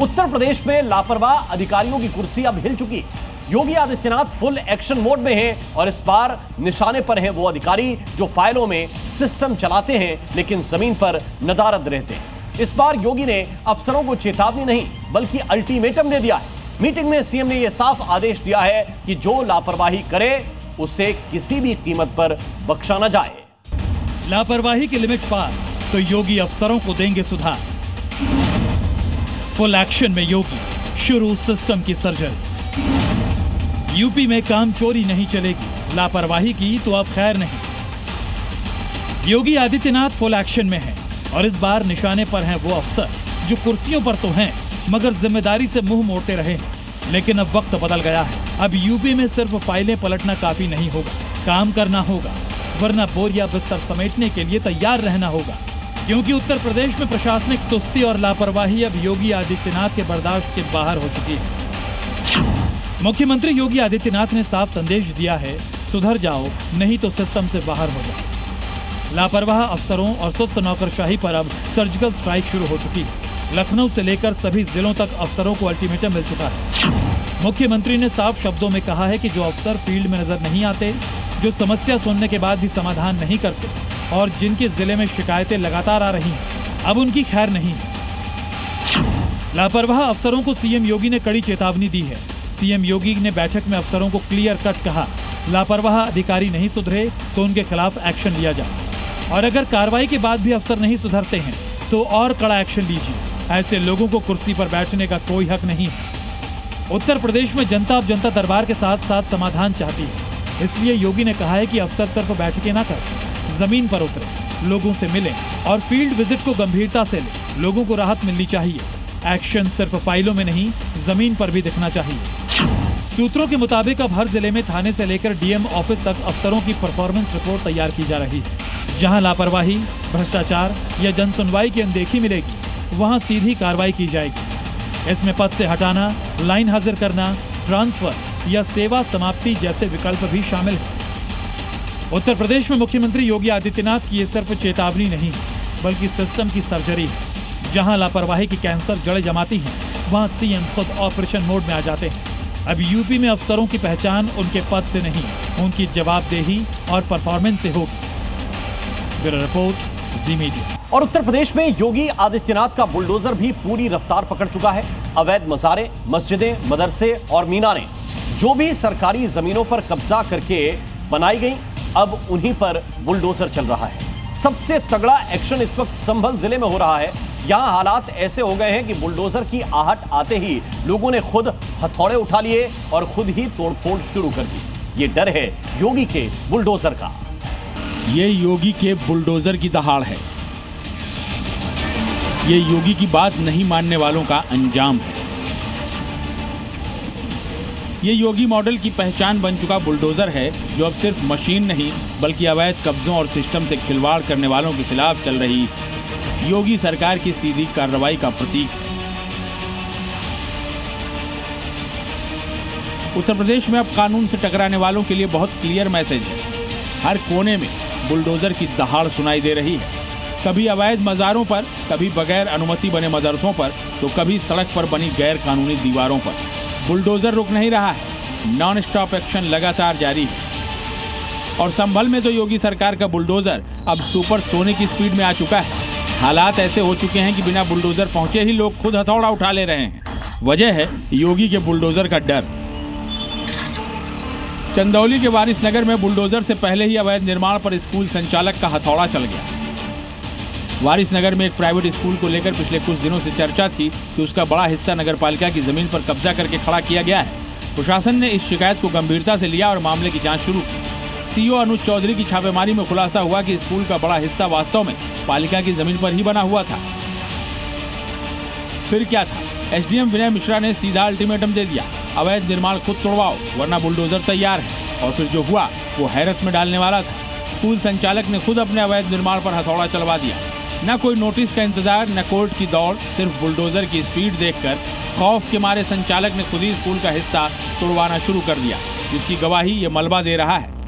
उत्तर प्रदेश में लापरवाह अधिकारियों की कुर्सी अब हिल चुकी। Yogi Adityanath full action mode में हैं और इस बार निशाने पर हैं वो अधिकारी जो फाइलों में सिस्टम चलाते हैं लेकिन जमीन पर नदारद रहते हैं। इस बार योगी ने अफसरों को चेतावनी नहीं बल्कि अल्टीमेटम दे दिया है। मीटिंग में सीएम ने यह साफ आदेश दिया है कि जो लापरवाही करे उसे किसी भी कीमत पर बख्शा न जाए। लापरवाही की लिमिट पार तो योगी अफसरों को देंगे सुधार। फुल एक्शन में योगी, शुरू सिस्टम की सर्जरी। यूपी में काम चोरी नहीं चलेगी, लापरवाही की तो अब खैर नहीं। योगी आदित्यनाथ फुल एक्शन में हैं और इस बार निशाने पर हैं वो अफसर जो कुर्सियों पर तो हैं मगर जिम्मेदारी से मुंह मोड़ते रहे हैं। लेकिन अब वक्त बदल गया है। अब यूपी में सिर्फ फाइलें पलटना काफी नहीं होगा, काम करना होगा, वरना बोरिया बिस्तर समेटने के लिए तैयार रहना होगा। क्योंकि उत्तर प्रदेश में प्रशासनिक सुस्ती और लापरवाही अब योगी आदित्यनाथ के बर्दाश्त के बाहर हो चुकी है। मुख्यमंत्री योगी आदित्यनाथ ने साफ संदेश दिया है, सुधर जाओ नहीं तो सिस्टम से बाहर हो जाओ। लापरवाह अफसरों और सुस्त नौकरशाही पर अब सर्जिकल स्ट्राइक शुरू हो चुकी है। लखनऊ से लेकर सभी जिलों तक अफसरों को अल्टीमेटम मिल चुका है। मुख्यमंत्री ने साफ शब्दों में कहा है कि जो अफसर फील्ड में नजर नहीं आते, जो समस्या सुनने के बाद भी समाधान नहीं करते और जिनके जिले में शिकायतें लगातार आ रही हैं, अब उनकी खैर नहीं है। लापरवाह अफसरों को सीएम योगी ने कड़ी चेतावनी दी है। सीएम योगी ने बैठक में अफसरों को क्लियर कट कहा, लापरवाह अधिकारी नहीं सुधरे तो उनके खिलाफ एक्शन लिया जाए और अगर कार्रवाई के बाद भी अफसर नहीं सुधरते हैं तो और कड़ा एक्शन लीजिए। ऐसे लोगों को कुर्सी पर बैठने का कोई हक नहीं है। उत्तर प्रदेश में जनता अब जनता दरबार के साथ साथ समाधान चाहती है। इसलिए योगी ने कहा है कि अफसर सिर्फ बैठकें ना करें, जमीन पर उतरे, लोगों से मिलें और फील्ड विजिट को गंभीरता से लें। लोगों को राहत मिलनी चाहिए। एक्शन सिर्फ फाइलों में नहीं, जमीन पर भी दिखना चाहिए। सूत्रों के मुताबिक अब हर जिले में थाने से लेकर डीएम ऑफिस तक अफसरों की परफॉर्मेंस रिपोर्ट तैयार की जा रही है। जहां लापरवाही, भ्रष्टाचार या जनसुनवाई की अनदेखी मिलेगी, वहां सीधी कार्रवाई की जाएगी। इसमें पद से हटाना, लाइन हाजिर करना, ट्रांसफर या सेवा समाप्ति जैसे विकल्प भी शामिल हैं। उत्तर प्रदेश में मुख्यमंत्री योगी आदित्यनाथ की ये सिर्फ चेतावनी नहीं बल्कि सिस्टम की सर्जरी है। जहां लापरवाही की कैंसर जड़ें जमाती हैं, वहां सीएम खुद ऑपरेशन मोड में आ जाते हैं। अब यूपी में अफसरों की पहचान उनके पद से नहीं, उनकी जवाबदेही और परफॉर्मेंस से होगी। ब्यूरो रिपोर्ट, जी मीडिया। और उत्तर प्रदेश में योगी आदित्यनाथ का बुलडोजर भी पूरी रफ्तार पकड़ चुका है। अवैध मज़ारें, मस्जिदें, मदरसे और मीनारें जो भी सरकारी जमीनों पर कब्जा करके बनाई गई, अब उन्हीं पर बुलडोजर चल रहा है। सबसे तगड़ा एक्शन इस वक्त संभल जिले में हो रहा है। यहां हालात ऐसे हो गए हैं कि बुलडोजर की आहट आते ही लोगों ने खुद हथौड़े उठा लिए और खुद ही तोड़फोड़ शुरू कर दी। ये डर है योगी के बुलडोजर का। ये योगी के बुलडोजर की दहाड़ है। ये योगी की बात नहीं मानने वालों का अंजाम है। ये योगी मॉडल की पहचान बन चुका बुलडोजर है जो अब सिर्फ मशीन नहीं बल्कि अवैध कब्जों और सिस्टम से खिलवाड़ करने वालों के खिलाफ चल रही योगी सरकार की सीधी कार्रवाई का प्रतीक है। उत्तर प्रदेश में अब कानून से टकराने वालों के लिए बहुत क्लियर मैसेज है। हर कोने में बुलडोजर की दहाड़ सुनाई दे रही है। कभी अवैध मज़ारों पर, कभी बगैर अनुमति बने मदरसों पर, तो कभी सड़क पर बनी गैर कानूनी दीवारों पर। बुलडोजर रुक नहीं रहा है, नॉन स्टॉप एक्शन लगातार जारी है। और संभल में तो योगी सरकार का बुलडोजर अब सुपर सोनिक की स्पीड में आ चुका है। हालात ऐसे हो चुके हैं कि बिना बुलडोजर पहुंचे ही लोग खुद हथौड़ा उठा ले रहे हैं। वजह है योगी के बुलडोजर का डर। चंदौली के वारिसनगर में बुलडोजर से पहले ही अवैध निर्माण पर स्कूल संचालक का हथौड़ा चल गया। वारिसनगर में एक प्राइवेट स्कूल को लेकर पिछले कुछ दिनों से चर्चा थी कि उसका बड़ा हिस्सा नगरपालिका की जमीन पर कब्जा करके खड़ा किया गया है। प्रशासन ने इस शिकायत को गंभीरता से लिया और मामले की जांच शुरू की। सीईओ अनुज चौधरी की छापेमारी में खुलासा हुआ कि स्कूल का बड़ा हिस्सा वास्तव में पालिका की जमीन पर ही बना हुआ था। फिर क्या था? एसडीएम विनय मिश्रा ने सीधा अल्टीमेटम दे दिया, अवैध निर्माण खुद तोड़वाओ वरना बुलडोजर तैयार है। और फिर जो हुआ वो हैरत में डालने वाला था। स्कूल संचालक ने खुद अपने अवैध निर्माण पर हथौड़ा चलवा दिया। न कोई नोटिस का इंतजार, न कोर्ट की दौड़, सिर्फ बुलडोजर की स्पीड देखकर खौफ के मारे संचालक ने खुद ही स्कूल का हिस्सा तोड़वाना शुरू कर दिया, जिसकी गवाही ये मलबा दे रहा है।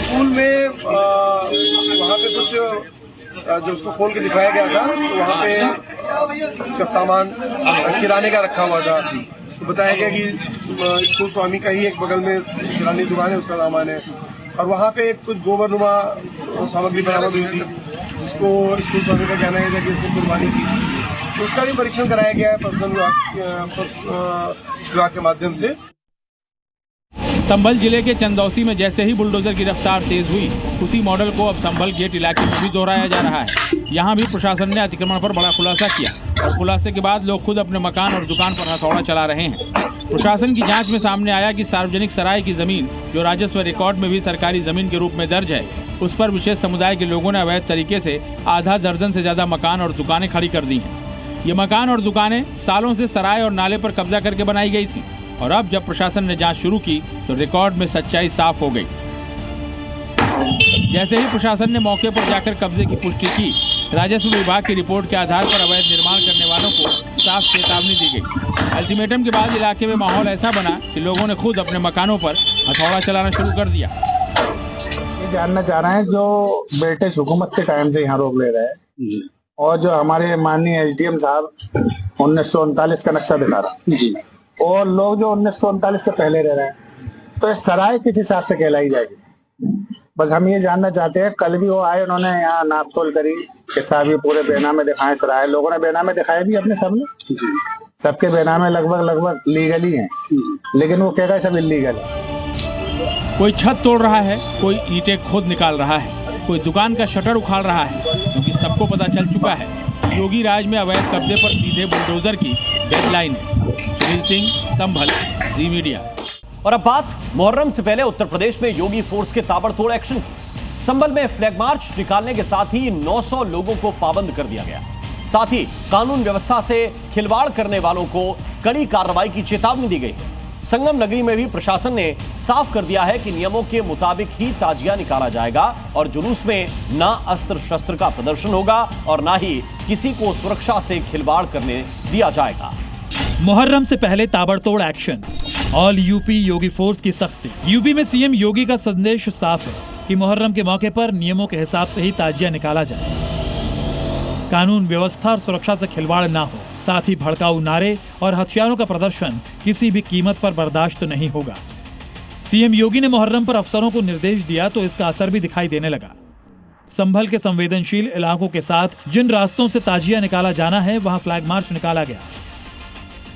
स्कूल में वहाँ पे कुछ जो उसको खोल के दिखाया गया था, तो वहाँ पे इसका सामान किराने का रखा हुआ था। तो बताया गया कि स्कूल स्वामी का ही एक बगल में किराने की दुकान है, उसका सामान है। और वहाँ पे कुछ गोबरनुमा सामग्री बरामद हुई थी, जिसको स्कूल स्वामी का कहना है कि उसने कुर्बानी की। तो उसका भी परीक्षण कराया गया है पर्सनल विभाग के माध्यम से। संभल जिले के चंदौसी में जैसे ही बुलडोजर की रफ्तार तेज हुई, उसी मॉडल को अब संभल गेट इलाके में भी दोहराया जा रहा है। यहाँ भी प्रशासन ने अतिक्रमण पर बड़ा खुलासा किया और खुलासे के बाद लोग खुद अपने मकान और दुकान पर हथौड़ा चला रहे हैं। प्रशासन की जांच में सामने आया कि सार्वजनिक सराय की जमीन, जो राजस्व रिकॉर्ड में भी सरकारी जमीन के रूप में दर्ज है, उस पर विशेष समुदाय के लोगों ने अवैध तरीके से आधा दर्जन से ज्यादा मकान और दुकानें खड़ी कर दी हैं। ये मकान और दुकानें सालों से सराय और नाले पर कब्जा करके बनाई गई थी और अब जब प्रशासन ने जांच शुरू की तो रिकॉर्ड में सच्चाई साफ हो गई। जैसे ही प्रशासन ने मौके पर जाकर कब्जे की पुष्टि की, राजस्व विभाग की रिपोर्ट के आधार पर अवैध निर्माण करने वालों को साफ चेतावनी दी गई। अल्टीमेटम के बाद इलाके में माहौल ऐसा बना कि लोगों ने खुद अपने मकानों पर हथौड़ा चलाना शुरू कर दिया। ये जानना चाह रहे हैं जो ब्रिटिश हुकूमत के टाइम से यहाँ रोक ले रहे हैं और जो हमारे माननीय एसडीएम साहब 1939 का नक्शा दिखा रहा जी, और लोग जो 1939 से पहले रह रहे हैं, तो ये सराय किस हिसाब से कहलाई जाएगी? बस हम ये जानना चाहते हैं। कल भी वो आए, उन्होंने यहाँ नाप तोल करी कि साहब ये पूरे बेनामे दिखाए सराय। लोगों ने बेनामे दिखाए भी अपने सबने, सबके बेनामे लगभग लीगल ही हैं, लेकिन वो कह रहा है सब इलीगल है। कोई छत तोड़ रहा है, कोई ईंटें खुद निकाल रहा है, कोई दुकान का शटर उखाड़ रहा है, क्योंकि सबको पता चल चुका है योगी राज में अवैध कब्जे पर सीधे बुलडोजर की डेडलाइन है। सुनील सिंह, संभल, जी मीडिया। और अब बात मुहर्रम से पहले उत्तर प्रदेश में योगी फोर्स के ताबड़तोड़ एक्शन की। संभल में फ्लैग मार्च निकालने के साथ ही 900 लोगों को पाबंद कर दिया गया। साथ ही कानून व्यवस्था से खिलवाड़ करने वालों को कड़ी कार्रवाई की चेतावनी दी गई है। संगम नगरी में भी प्रशासन ने साफ कर दिया है कि नियमों के मुताबिक ही ताजिया निकाला जाएगा और जुलूस में ना अस्त्र शस्त्र का प्रदर्शन होगा और ना ही किसी को सुरक्षा से खिलवाड़ करने दिया जाएगा। मुहर्रम से पहले ताबड़तोड़ एक्शन, ऑल यूपी योगी फोर्स की सख्ती। यूपी में सीएम योगी का संदेश साफ है कि मुहर्रम के मौके पर नियमों के हिसाब से ही ताजिया निकाला जाए, कानून व्यवस्था और सुरक्षा से खिलवाड़ ना हो। साथ ही भड़काऊ नारे और हथियारों का प्रदर्शन किसी भी कीमत पर बर्दाश्त नहीं होगा। सीएम योगी ने मुहर्रम पर अफसरों को निर्देश दिया तो इसका असर भी दिखाई देने लगा। संभल के संवेदनशील इलाकों के साथ जिन रास्तों से ताजिया निकाला जाना है, वहां फ्लैग मार्च निकाला गया।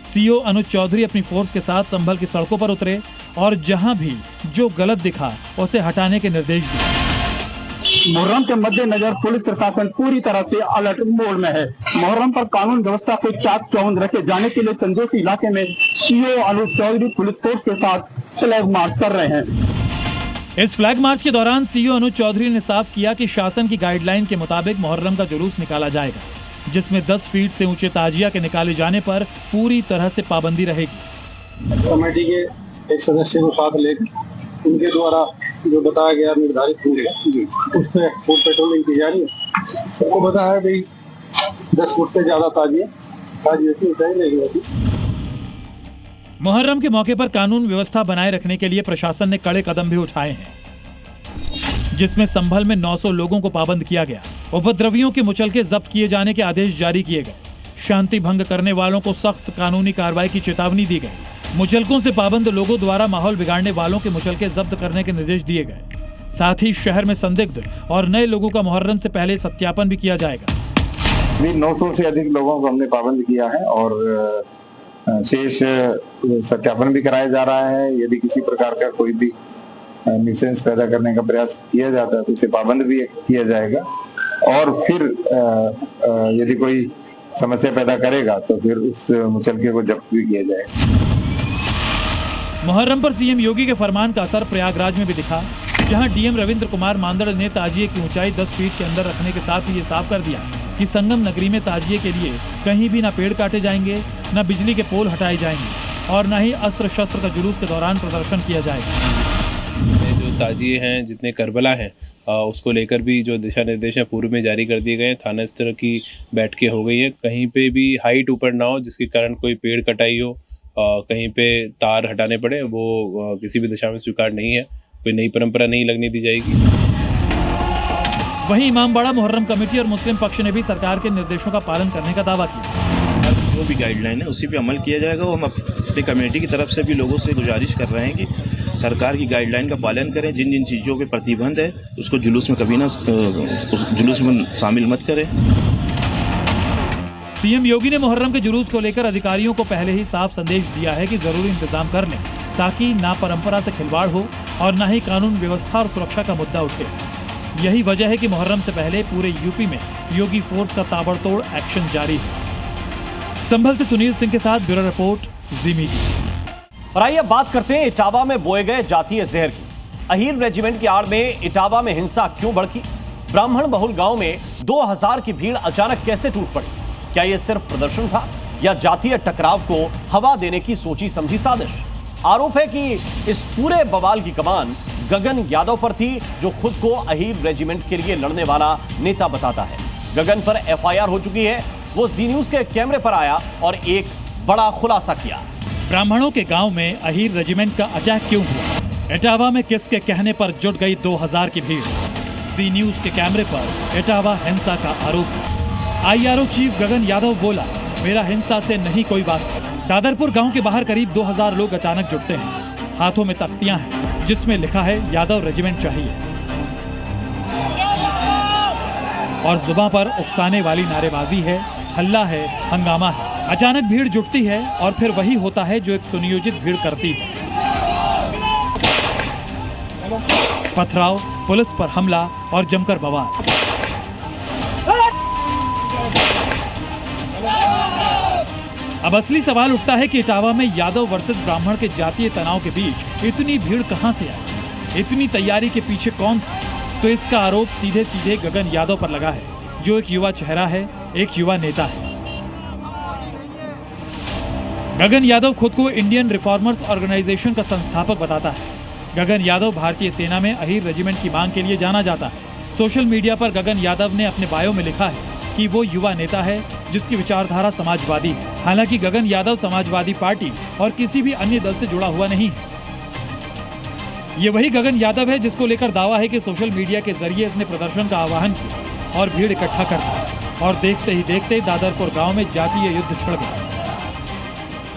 सीओ अनुज चौधरी अपनी फोर्स के साथ संभल की सड़कों पर उतरे और जहां भी जो गलत दिखा उसे हटाने के निर्देश दिए। मुहर्रम के मद्देनजर पुलिस प्रशासन पूरी तरह से अलर्ट मोड में है। मुहर्रम पर कानून व्यवस्था को चाक चौबंद रखे जाने के लिए चंदौसी इलाके में सीओ अनुज चौधरी पुलिस फोर्स के साथ फ्लैग मार्च कर रहे हैं। इस फ्लैग मार्च के दौरान सीओ अनुज चौधरी ने साफ किया कि शासन की गाइडलाइन के मुताबिक मुहर्रम का जुलूस निकाला जाएगा, जिसमें 10 फीट से ऊंचे ताजिया के निकाले जाने पर पूरी तरह से पाबंदी रहेगी। कमेटी के एक सदस्य को साथ लेकर उनके द्वारा जो बताया गया निर्धारित रूट उस पर फुट पेट्रोलिंग की जा रही है। सबको पता है भाई 10 फुट से ज्यादा ताजिया की ऊंचाई नहीं होती। मुहर्रम के मौके पर कानून व्यवस्था बनाए रखने के लिए प्रशासन ने कड़े कदम भी उठाए हैं, जिसमें संभल में 900 लोगों को पाबंद किया गया। उपद्रवियों के मुचलके जब्त किए जाने के आदेश जारी किए गए। शांति भंग करने वालों को सख्त कानूनी कार्रवाई की चेतावनी दी गई। मुचलकों से पाबंद लोगों द्वारा माहौल बिगाड़ने वालों के मुचलके जब्त करने के निर्देश दिए गए। साथ ही शहर में संदिग्ध और नए लोगों का मुहर्रम से पहले सत्यापन भी किया जाएगा। 900 से अधिक लोगों को हमने पाबंद किया है और शेष सत्यापन भी कराया जा रहा है। यदि किसी प्रकार का कोई भी न्यूसेंस पैदा करने का प्रयास किया जाता है तो उसे पाबंद भी किया जाएगा और फिर यदि कोई समस्या पैदा करेगा तो फिर उस मुचलके को जब्त भी किया जाएगा। मुहर्रम पर सीएम योगी के फरमान का असर प्रयागराज में भी दिखा, जहां डीएम रविंद्र कुमार मांदड़ ने ताजिए की ऊंचाई 10 फीट के अंदर रखने के साथ ही ये साफ कर दिया कि संगम नगरी में ताजिए के लिए कहीं भी ना पेड़ काटे जाएंगे, ना बिजली के पोल हटाए जाएंगे और ना ही अस्त्र शस्त्र का जुलूस के दौरान प्रदर्शन किया जाएगा। जो ताजिए हैं, जितने करबला हैं, उसको लेकर भी जो दिशा निर्देश हैं पूर्व में जारी कर दिए गए हैं। थाना स्तर की बैठकें हो गई है। कहीं पे भी हाइट ऊपर ना हो जिसके कारण कोई पेड़ कटाई हो, कहीं पे तार हटाने पड़े, वो किसी भी दिशा में स्वीकार नहीं है। कोई नई परंपरा नहीं लगने दी जाएगी। वहीं इमामबाड़ा मुहर्रम कमेटी और मुस्लिम पक्ष ने भी सरकार के निर्देशों का पालन करने का दावा किया। जो भी गाइडलाइन है उसी पे अमल किया जाएगा। वो हम अपनी कमेटी की तरफ से भी लोगों से गुजारिश कर रहे हैं कि सरकार की गाइडलाइन का पालन करें। जिन जिन चीज़ों पे प्रतिबंध है उसको जुलूस में कभी ना जुलूस में शामिल मत करें। सीएम योगी ने मुहर्रम के जुलूस को लेकर अधिकारियों को पहले ही साफ संदेश दिया है कि जरूरी इंतजाम कर लें, ताकि ना परंपरा से खिलवाड़ हो और न ही कानून व्यवस्था और सुरक्षा का मुद्दा उठे। यही वजह है कि मुहर्रम से पहले पूरे यूपी में योगी फोर्स का ताबड़तोड़ एक्शन जारी है। संभल से सुनील सिंह के साथ ब्यूरो रिपोर्ट, जी मीडिया। और आइए बात करते हैं इटावा में बोए गए जातीय जहर की। अहीर रेजिमेंट की आड़ में इटावा में हिंसा क्यों भड़की? ब्राह्मण बहुल गांव में 2000 की भीड़ अचानक कैसे टूट पड़ी? क्या यह सिर्फ प्रदर्शन था या जातीय टकराव को हवा देने की सोची समझी साजिश? आरोप है कि इस पूरे बवाल की कमान गगन यादव पर थी, जो खुद को अहीर रेजिमेंट के लिए लड़ने वाला नेता बताता है। गगन पर एफआईआर हो चुकी है। वो जी न्यूज के कैमरे पर आया और एक बड़ा खुलासा किया। ब्राह्मणों के गांव में अहीर रेजिमेंट का अटैक क्यों हुआ? इटावा में किसके कहने पर जुट गई 2000 की भीड़? जी न्यूज के कैमरे पर इटावा हिंसा का आरोप। आईआरओ चीफ गगन यादव बोला, मेरा हिंसा से नहीं कोई वास्ता। दादरपुर गांव के बाहर करीब 2000 लोग अचानक जुटते हैं। हाथों में तख्तियां हैं जिसमें लिखा है यादव रेजिमेंट चाहिए, और जुबान पर उकसाने वाली नारेबाजी है, हल्ला है, हंगामा है। अचानक भीड़ जुटती है और फिर वही होता है जो एक सुनियोजित भीड़ करती है। पथराव, पुलिस पर हमला और जमकर बवाल। अब असली सवाल उठता है कि इटावा में यादव वर्सेस ब्राह्मण के जातीय तनाव के बीच इतनी भीड़ कहां से आई? इतनी तैयारी के पीछे कौन था? तो इसका आरोप सीधे सीधे गगन यादव पर लगा है, जो एक युवा चेहरा है, एक युवा नेता है। गगन यादव खुद को इंडियन रिफॉर्मर्स ऑर्गेनाइजेशन का संस्थापक बताता है। गगन यादव भारतीय सेना में अहीर रेजिमेंट की मांग के लिए जाना जाता है। सोशल मीडिया पर गगन यादव ने अपने बायो में लिखा है कि वो युवा नेता है जिसकी विचारधारा समाजवादी है। हालांकि गगन यादव समाजवादी पार्टी और किसी भी अन्य दल से जुड़ा हुआ नहीं है। ये वही गगन यादव है जिसको लेकर दावा है कि सोशल मीडिया के जरिए इसने प्रदर्शन का आह्वान किया और भीड़ इकट्ठा कर दिया, और देखते ही देखते दादरपुर गांव में जातीय युद्ध छिड़ गया।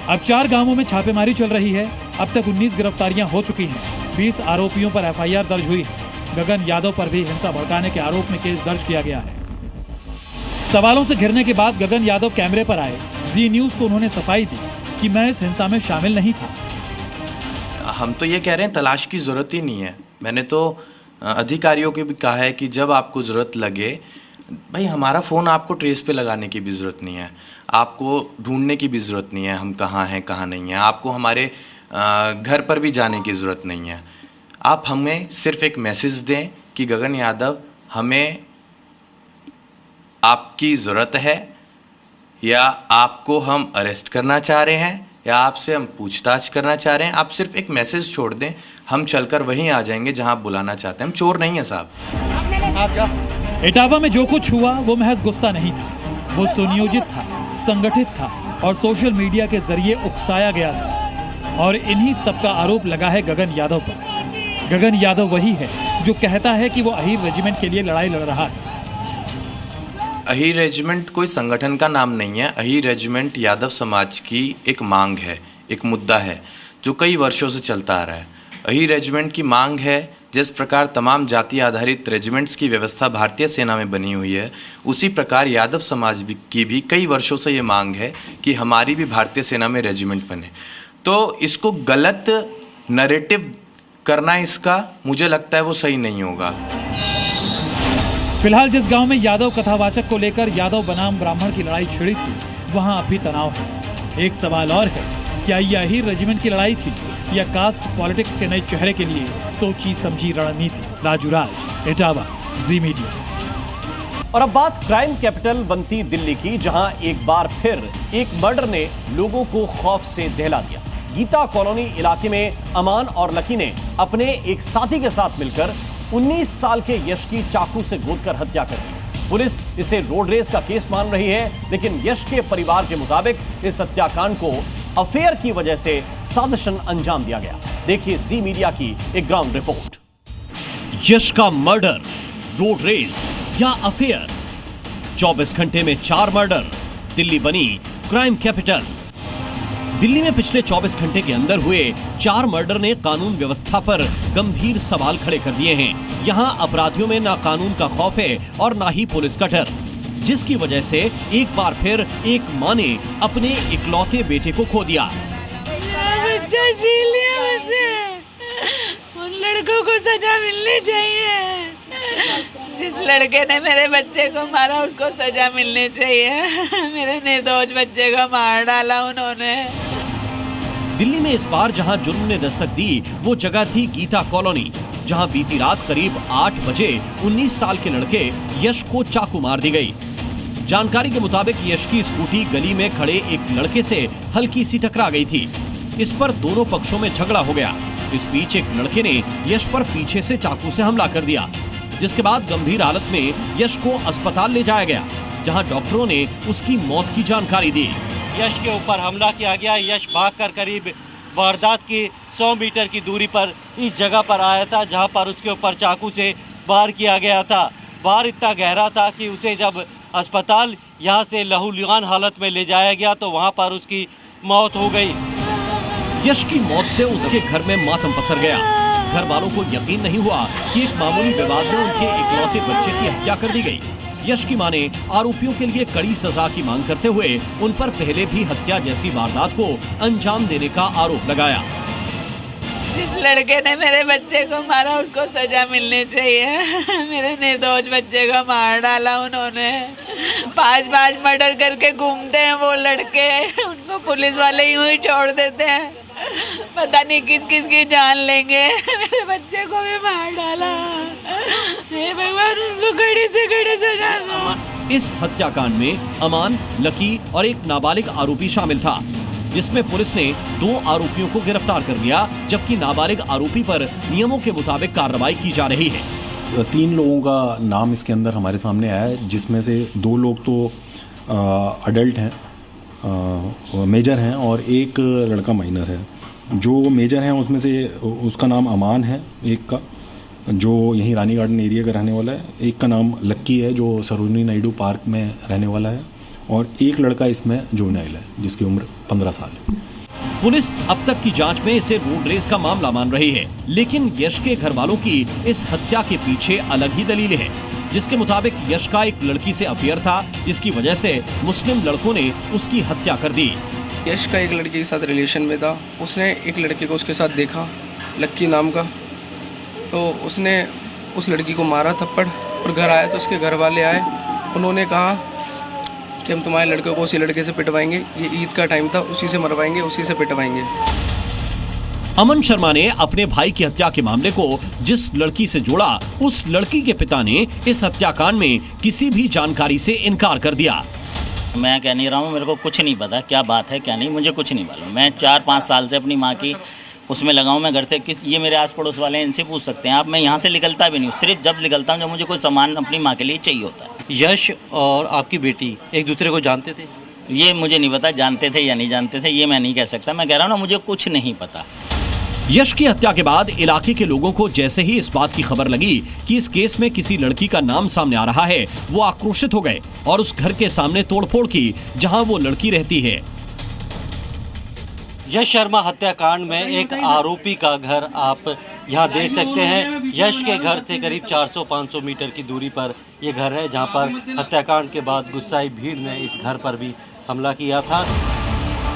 अब 4 गांवों में छापेमारी चल रही है। अब तक 19 गिरफ्तारियां हो चुकी हैं। 20 आरोपियों पर एफआईआर दर्ज हुई है। गगन यादव पर भी हिंसा भड़काने के आरोप में केस दर्ज किया गया है। सवालों से घिरने के बाद गगन यादव कैमरे पर आए। जी न्यूज को उन्होंने सफाई दी कि मैं इस हिंसा में शामिल नहीं था। हम तो ये कह रहे हैं तलाश की ज़रूरत ही नहीं है। मैंने तो अधिकारियों को भी कहा है कि जब आपको ज़रूरत लगे, भाई हमारा फ़ोन आपको ट्रेस पे लगाने की भी ज़रूरत नहीं है, आपको ढूंढने की भी ज़रूरत नहीं है हम कहाँ हैं कहाँ नहीं हैं, आपको हमारे घर पर भी जाने की ज़रूरत नहीं है। आप हमें सिर्फ एक मैसेज दें कि गगन यादव, हमें आपकी ज़रूरत है, या आपको हम अरेस्ट करना चाह रहे हैं, या आपसे हम पूछताछ करना चाह रहे हैं। आप सिर्फ एक मैसेज छोड़ दें, हम चलकर वहीं आ जाएंगे जहां आप बुलाना चाहते हैं। हम चोर नहीं है साहब। इटावा में जो कुछ हुआ वो महज गुस्सा नहीं था, वो सुनियोजित था, संगठित था और सोशल मीडिया के जरिए उकसाया गया था। और इन्हीं सबका आरोप लगा है गगन यादव पर। गगन यादव वही है जो कहता है कि वो अहीर रेजिमेंट के लिए लड़ाई लड़ रहा है। अहीर रेजिमेंट कोई संगठन का नाम नहीं है। अहीर रेजिमेंट यादव समाज की एक मांग है, एक मुद्दा है जो कई वर्षों से चलता आ रहा है। अहीर रेजिमेंट की मांग है, जिस प्रकार तमाम जाति आधारित रेजिमेंट्स की व्यवस्था भारतीय सेना में बनी हुई है, उसी प्रकार यादव समाज की भी कई वर्षों से ये मांग है कि हमारी भी भारतीय सेना में रेजिमेंट बने। तो इसको गलत नैरेटिव करना, इसका मुझे लगता है वो सही नहीं होगा। फिलहाल जिस गांव में यादव कथावाचक को लेकर यादव बनाम ब्राह्मण की लड़ाई छिड़ी थी, वहां अभी तनाव है। एक सवाल और है, क्या यह अहीर रेजिमेंट की लड़ाई थी या कास्ट पॉलिटिक्स के नए चेहरे के लिए सोची समझी रणनीति? राजू राज, इटावा, जी मीडिया। और अब बात क्राइम कैपिटल बनती दिल्ली की, जहां एक बार फिर एक मर्डर ने लोगों को खौफ से दहला दिया। गीता कॉलोनी इलाके में अमान और लकी ने अपने एक साथी के साथ मिलकर 19 साल के यश की चाकू से गोदकर हत्या कर दी। पुलिस इसे रोड रेस का केस मान रही है, लेकिन यश के परिवार के मुताबिक इस हत्याकांड को अफेयर की वजह से साजिशन अंजाम दिया गया। देखिए जी मीडिया की एक ग्राउंड रिपोर्ट। यश का मर्डर, रोड रेस या अफेयर? 24 घंटे में 4 मर्डर, दिल्ली बनी क्राइम कैपिटल। दिल्ली में पिछले 24 घंटे के अंदर हुए 4 मर्डर ने कानून व्यवस्था पर गंभीर सवाल खड़े कर दिए हैं। यहां अपराधियों में ना कानून का खौफ है और ना ही पुलिस का डर, जिसकी वजह से एक बार फिर एक मां ने अपने इकलौते बेटे को खो दिया। बच्चा छीन लिया मुझसे, उन लड़कों को सजा मिलनी चाहिए। जिस लड़के ने मेरे बच्चे को मारा उसको सजा मिलनी चाहिए। मेरे निर्दोष बच्चे को मार डाला उन्होंने। दिल्ली में इस बार जहां जुर्म ने दस्तक दी वो जगह थी गीता कॉलोनी, जहां बीती रात करीब 8 बजे 19 साल के लड़के यश को चाकू मार दी गई। जानकारी के मुताबिक यश की स्कूटी गली में खड़े एक लड़के से हल्की सी टकरा गई थी। इस पर दोनों पक्षों में झगड़ा हो गया। इस बीच एक लड़के ने यश पर पीछे से चाकू से हमला कर दिया, जिसके बाद गंभीर हालत में यश को अस्पताल ले जाया गया, जहां डॉक्टरों ने उसकी मौत की जानकारी दी। यश के ऊपर हमला किया गया। यश भागकर करीब वारदात की 100 मीटर की दूरी पर इस जगह पर आया था, जहां पर उसके ऊपर चाकू से वार किया गया था। वार इतना गहरा था कि उसे जब अस्पताल यहां से लहूलुहान हालत में ले जाया गया तो वहां पर उसकी मौत हो गई। यश की मौत से उसके घर में मातम पसर गया। घर वालों को यकीन नहीं हुआ कि एक मामूली विवाद में उनके इकलौते बच्चे की हत्या कर दी गई। यश की मां ने आरोपियों के लिए कड़ी सजा की मांग करते हुए उन पर पहले भी हत्या जैसी वारदात को अंजाम देने का आरोप लगाया। जिस लड़के ने मेरे बच्चे को मारा उसको सजा मिलनी चाहिए। मेरे निर्दोष बच्चे को मार डाला उन्होंने। 5 मर्डर करके घूमते हैं वो लड़के, उनको पुलिस वाले यूं ही छोड़ देते हैं। पता नहीं किस किस की जान लेंगे। मेरे बच्चे को भी मार डाला। हे भगवान, उनको कड़ी से कड़ी सजा दो। इस हत्याकांड में अमान, लकी और एक नाबालिग आरोपी शामिल था, जिसमें पुलिस ने 2 आरोपियों को गिरफ्तार कर लिया, जबकि नाबालिग आरोपी पर नियमों के मुताबिक कार्रवाई की जा रही है। 3 लोगों का नाम इसके अंदर हमारे सामने आया है, जिसमें से 2 लोग तो अडल्ट हैं, मेजर हैं, और एक लड़का माइनर है। जो मेजर हैं उसमें से उसका नाम अमान है, एक का जो यहीं रानी गार्डन एरिया का रहने वाला है, एक का नाम लक्की है जो सरोजिनी नायडू पार्क में रहने वाला है, और एक लड़का इसमें जुवेनाइल है जिसकी उम्र 15 साल है। पुलिस अब तक की जांच में इसे रोड रेस का मामला मान रही है, लेकिन यश के घर वालों की इस हत्या के पीछे अलग ही दलील है, जिसके मुताबिक यश का एक लड़की से अफेयर था, जिसकी वजह से मुस्लिम लड़कों ने उसकी हत्या कर दी। यश का एक लड़की के साथ रिलेशन में था। उसने एक लड़के को उसके साथ देखा, लक्की नाम का, तो उसने उस लड़की को मारा थप्पड़, और घर आया तो उसके घर वाले आए। उन्होंने कहा कि हम तुम्हारे लड़के को उसी लड़के से पिटवाएंगे, ये ईद का टाइम था, उसी से मरवाएंगे, उसी से पिटवाएंगे। अमन शर्मा ने अपने भाई की हत्या के मामले को जिस लड़की से जोड़ा, उस लड़की के पिता ने इस हत्याकांड में किसी भी जानकारी से इनकार कर दिया। मैं कह नहीं रहा हूँ, मेरे को कुछ नहीं पता क्या बात है क्या नहीं, मुझे कुछ नहीं मालूम। मैं 4-5 साल से अपनी माँ की उसमें लगा हूँ। मैं घर से ये मेरे आस पड़ोस वाले हैं, इनसे पूछ सकते हैं आप। मैं यहाँ से निकलता भी नहीं हूँ, सिर्फ जब निकलता हूँ जब मुझे कोई सामान अपनी माँ के लिए चाहिए होता है। यश और आपकी बेटी एक दूसरे को जानते थे? ये मुझे नहीं पता जानते थे या नहीं जानते थे, ये मैं नहीं कह सकता। मैं कह रहा हूँ ना, मुझे कुछ नहीं पता। यश की हत्या के बाद इलाके के लोगों को जैसे ही इस बात की खबर लगी कि इस केस में किसी लड़की का नाम सामने आ रहा है, वो आक्रोशित हो गए और उस घर के सामने तोड़फोड़ की जहां वो लड़की रहती है। यश शर्मा हत्याकांड में एक आरोपी का घर आप यहाँ देख सकते हैं। यश के घर से करीब 400-500 मीटर की दूरी पर ये घर है, जहाँ पर हत्याकांड के बाद गुस्साई भीड़ ने इस घर पर भी हमला किया था।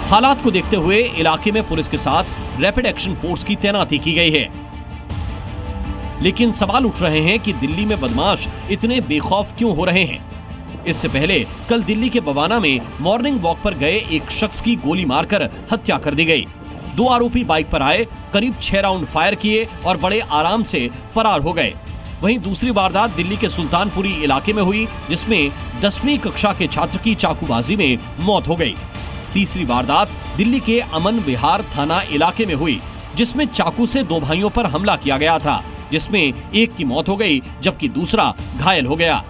हालात को देखते हुए इलाके में पुलिस के साथ रैपिड एक्शन फोर्स की तैनाती की गई है, लेकिन सवाल उठ रहे हैं कि दिल्ली में बदमाश इतने बेखौफ क्यों हो रहे हैं। इससे पहले कल दिल्ली के बवाना में मॉर्निंग वॉक पर गए एक शख्स की गोली मारकर हत्या कर दी गई। 2 आरोपी बाइक पर आए, करीब 6 राउंड फायर किए और बड़े आराम से फरार हो गए। वहीं दूसरी वारदात दिल्ली के सुल्तानपुरी इलाके में हुई, जिसमें 10वीं कक्षा के छात्र की चाकूबाजी में मौत हो गई। तीसरी वारदात दिल्ली के अमन विहार थाना इलाके में हुई, जिसमें चाकू से 2 भाइयों पर हमला किया गया था, जिसमें एक की मौत हो गई जबकि दूसरा घायल हो गया।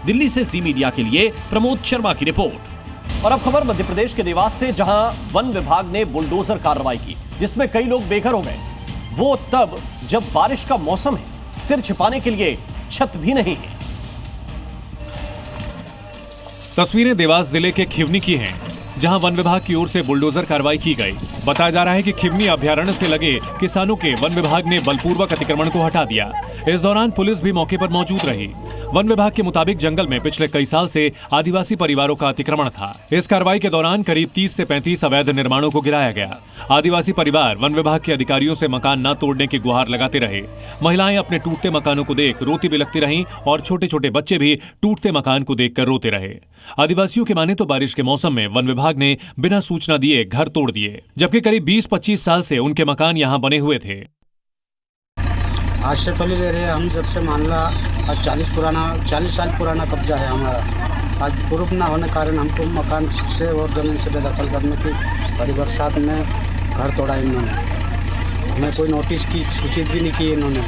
दिल्ली से जी मीडिया के लिए प्रमोद शर्मा की रिपोर्ट। और अब खबर मध्य प्रदेश के देवास से, जहां वन विभाग ने बुलडोजर कार्रवाई की, जिसमें कई लोग बेघर हो गए। वो तब जब बारिश का मौसम है, सिर छिपाने के लिए छत भी नहीं है। तस्वीरें देवास जिले के खिवनी की हैं, जहां वन विभाग की ओर से बुलडोजर कार्रवाई की गई। बताया जा रहा है कि खिवनी अभयारण्य से लगे किसानों के वन विभाग ने बलपूर्वक अतिक्रमण को हटा दिया। इस दौरान पुलिस भी मौके पर मौजूद रही। वन विभाग के मुताबिक जंगल में पिछले कई साल से आदिवासी परिवारों का अतिक्रमण था। इस कार्रवाई के दौरान करीब 30 से 35 अवैध निर्माणों को गिराया गया। आदिवासी परिवार वन विभाग के अधिकारियों से मकान न तोड़ने की गुहार लगाते रहे। महिलाएं अपने टूटते मकानों को देख रोती बिलखती रहीं और छोटे छोटे बच्चे भी टूटते मकान को देखकर रोते रहे। आदिवासियों की माने तो बारिश के मौसम में वन विभाग ने बिना सूचना दिए घर तोड़ दिए, जबकि करीब 20-25 साल से उनके मकान यहाँ बने हुए थे। आज से थोड़ी ले रहे हैं हम, जब से मान ला आज 40 साल पुराना कब्जा है हमारा। आज प्रूफ ना होने कारण हमको मकान से और जमीन से बेदखल करने की बड़ी बरसात में घर तोड़ा इन्होंने। हमें कोई नोटिस की सूचित भी नहीं की इन्होंने।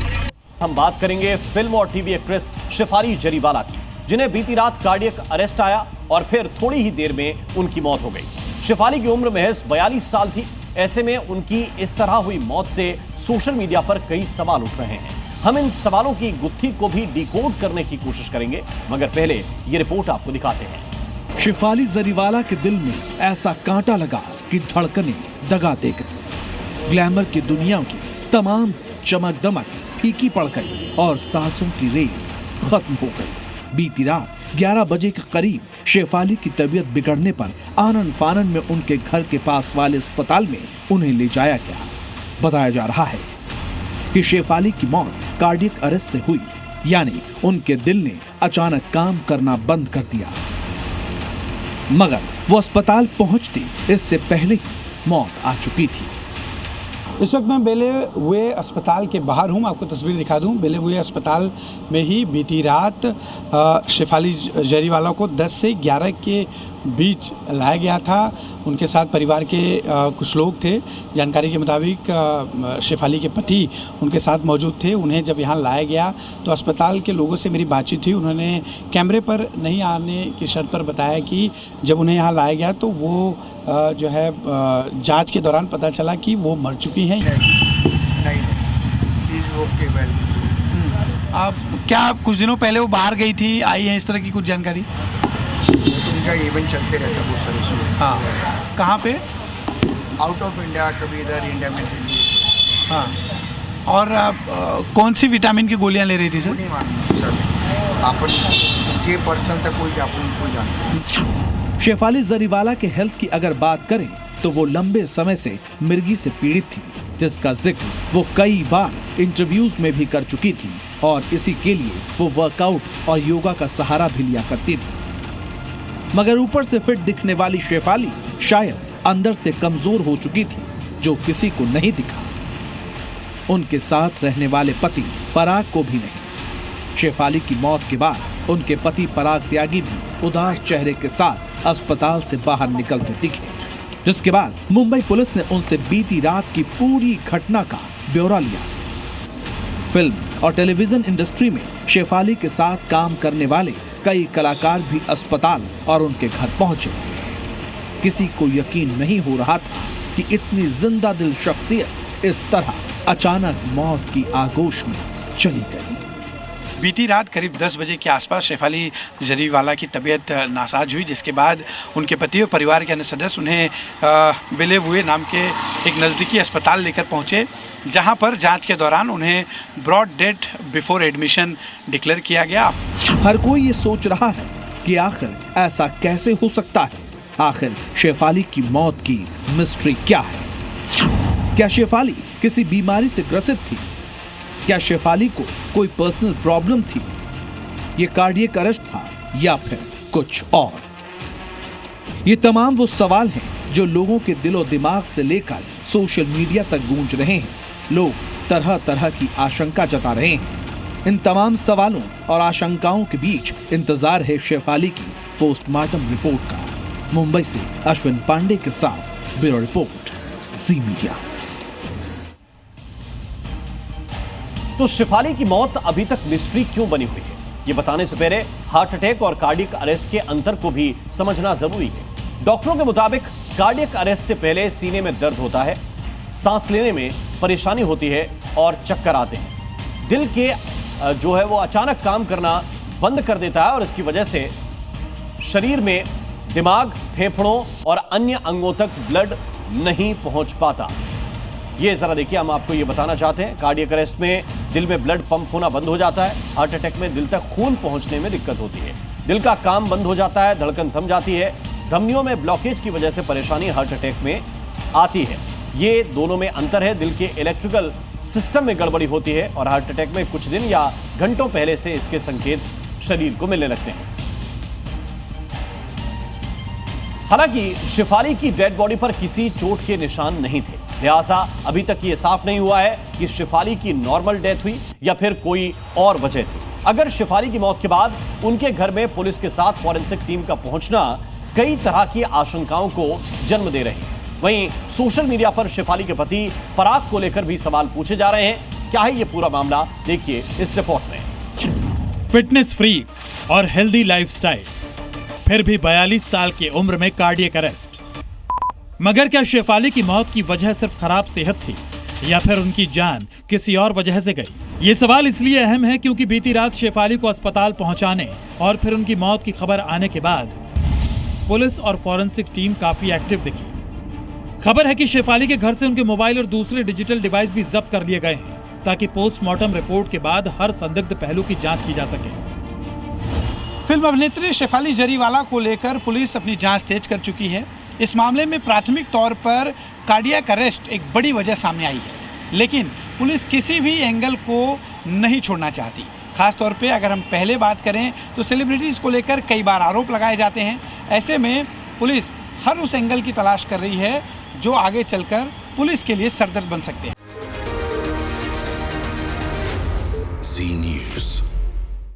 हम बात करेंगे फिल्म और टीवी एक्ट्रेस शेफाली जरीवाला की, जिन्हें बीती रात कार्डियक अरेस्ट आया और फिर थोड़ी ही देर में उनकी मौत हो गई। शेफाली की उम्र महज 42 साल थी। ऐसे में उनकी इस तरह हुई मौत से सोशल मीडिया पर कई सवाल उठ रहे हैं। हम इन सवालों की गुत्थी को भी डिकोड करने की कोशिश करेंगे, मगर पहले ये रिपोर्ट आपको दिखाते हैं। शेफाली जरीवाला के दिल में ऐसा कांटा लगा कि धड़कनें दगा दे गई। ग्लैमर की दुनिया की तमाम चमक दमक फीकी पड़ गई और सांसों की रेस खत्म हो गई। बीती रात 11 बजे के करीब शेफाली की तबीयत बिगड़ने पर आनन फानन में उनके घर के पास वाले अस्पताल में उन्हें ले जाया गया। बताया जा रहा है कि शेफाली की मौत कार्डियक अरेस्ट से हुई, यानी उनके दिल ने अचानक काम करना बंद कर दिया। मगर वो अस्पताल पहुंचती इससे पहले ही मौत आ चुकी थी। इस वक्त मैं बेले हुए अस्पताल के बाहर हूँ। मैं आपको तस्वीर दिखा दूँ। बेले हुए अस्पताल में ही बीती रात शेफाली जरीवाला को 10 से 11 के बीच लाया गया था। उनके साथ परिवार के कुछ लोग थे। जानकारी के मुताबिक शेफाली के पति उनके साथ मौजूद थे। उन्हें जब यहाँ लाया गया तो अस्पताल के लोगों से मेरी बातचीत हुई। उन्होंने कैमरे पर नहीं आने की शर्त पर बताया कि जब उन्हें यहाँ लाया गया तो वो जो है जांच के दौरान पता चला कि वो मर चुकी हैं। आप क्या कुछ दिनों पहले वो बाहर गई थी, आई है इस तरह की कुछ जानकारी? उनका इवेंट चलते रहता है बहुत सारे। हाँ, कहाँ पे? आउट ऑफ इंडिया, कभी इधर इंडिया में। हाँ, और कौन सी विटामिन की गोलियाँ ले रही थी सर? नहीं मालूम सर, अपन के पर्सनल तक कोई जानते। शेफाली जरीवाला के हेल्थ की अगर बात करें तो वो लंबे समय से मिर्गी से पीड़ित थी, जिसका जिक्र वो कई बार इंटरव्यूज में भी कर चुकी थी और इसी के लिए वो वर्कआउट और योगा का सहारा भी लिया करती थी। मगर ऊपर से फिट दिखने वाली शेफाली शायद अंदर से कमजोर हो चुकी थी, जो किसी को नहीं दिखा। उनके साथ रहने वाले पति पराग को भी नहीं। शेफाली की मौत के बाद उनके पति पराग त्यागी भी उदास चेहरे के साथ अस्पताल से बाहर निकलते दिखे, जिसके बाद मुंबई पुलिस ने उनसे बीती रात की पूरी घटना का ब्यौरा लिया। फिल्म और टेलीविजन इंडस्ट्री में शेफाली के साथ काम करने वाले कई कलाकार भी अस्पताल और उनके घर पहुंचे। किसी को यकीन नहीं हो रहा था कि इतनी जिंदा दिल शख्सियत इस तरह अचानक मौत की आगोश में चली गई। बीती रात करीब 10 बजे के आसपास शेफाली जरीवाला की तबीयत नासाज हुई, जिसके बाद उनके पति और परिवार के अन्य सदस्य उन्हें बिले हुए नाम के एक नज़दीकी अस्पताल लेकर पहुंचे, जहां पर जांच के दौरान उन्हें brought dead before admission declared किया गया। हर कोई ये सोच रहा है कि आखिर ऐसा कैसे हो सकता है। आखिर शेफाली की मौत की मिस्ट्री क्या है? क्या शेफाली किसी बीमारी से ग्रसित थी? क्या शेफाली को कोई पर्सनल प्रॉब्लम थी? ये कार्डियक अरेस्ट था या फिर कुछ और? ये तमाम वो सवाल हैं जो लोगों के दिलो दिमाग से लेकर सोशल मीडिया तक गूंज रहे हैं। लोग तरह तरह की आशंका जता रहे हैं। इन तमाम सवालों और आशंकाओं के बीच इंतजार है शेफाली की पोस्टमार्टम रिपोर्ट का। मुंबई से अश्विन पांडे के साथ ब्यूरो रिपोर्ट, जी मीडिया। तो शेफाली की मौत अभी तक मिस्ट्री क्यों बनी हुई है, ये बताने से पहले हार्ट अटैक और कार्डियक अरेस्ट के अंतर को भी समझना जरूरी है। डॉक्टरों के मुताबिक कार्डियक अरेस्ट से पहले सीने में दर्द होता है, सांस लेने में परेशानी होती है और चक्कर आते हैं। दिल के जो है वो अचानक काम करना बंद कर देता है और इसकी वजह से शरीर में दिमाग, फेफड़ों और अन्य अंगों तक ब्लड नहीं पहुंच पाता। ये जरा देखिए, हम आपको ये बताना चाहते हैं, कार्डियक अरेस्ट में दिल में ब्लड पंप होना बंद हो जाता है। हार्ट अटैक में दिल तक खून पहुंचने में दिक्कत होती है, दिल का काम बंद हो जाता है, धड़कन थम जाती है। धमनियों में ब्लॉकेज की वजह से परेशानी हार्ट अटैक में आती है। ये दोनों में अंतर है। दिल के इलेक्ट्रिकल सिस्टम में गड़बड़ी होती है और हार्ट अटैक में कुछ दिन या घंटों पहले से इसके संकेत शरीर को मिलने लगते हैं। हालांकि शेफाली की डेड बॉडी पर किसी चोट के निशान नहीं थे, लिहाजा अभी तक ये साफ नहीं हुआ है कि शेफाली की नॉर्मल डेथ हुई या फिर कोई और वजह थी। अगर शेफाली की मौत के बाद उनके घर में पुलिस के साथ फॉरेंसिक टीम का पहुंचना कई तरह की आशंकाओं को जन्म दे रहे हैं। वहीं सोशल मीडिया पर शेफाली के पति पराग को लेकर भी सवाल पूछे जा रहे हैं। क्या है ये पूरा मामला, देखिए इस रिपोर्ट में। फिटनेस फ्रीक और हेल्दी लाइफस्टाइल, फिर भी 42 साल की उम्र में कार्डियक अरेस्ट। मगर क्या शेफाली की मौत की वजह सिर्फ खराब सेहत थी या फिर उनकी जान किसी और वजह से गई? ये सवाल इसलिए अहम है क्योंकि बीती रात शेफाली को अस्पताल पहुंचाने और फिर उनकी मौत की खबर आने के बाद पुलिस और फॉरेंसिक टीम काफी एक्टिव दिखी। खबर है कि शेफाली के घर से उनके मोबाइल और दूसरे डिजिटल डिवाइस भी जब्त कर लिए गए हैं ताकि पोस्टमार्टम रिपोर्ट के बाद हर संदिग्ध पहलू की जांच की जा सके। फिल्म अभिनेत्री शेफाली जरीवाला को लेकर पुलिस अपनी जांच तेज कर चुकी है। इस मामले में प्राथमिक तौर पर कार्डियक अरेस्ट एक बड़ी वजह सामने आई है, लेकिन पुलिस किसी भी एंगल को नहीं छोड़ना चाहती। खास तौर पे अगर हम पहले बात करें तो सेलिब्रिटीज़ को लेकर कई बार आरोप लगाए जाते हैं। ऐसे में पुलिस हर उस एंगल की तलाश कर रही है जो आगे चलकर पुलिस के लिए सरदर्द बन सकते हैं।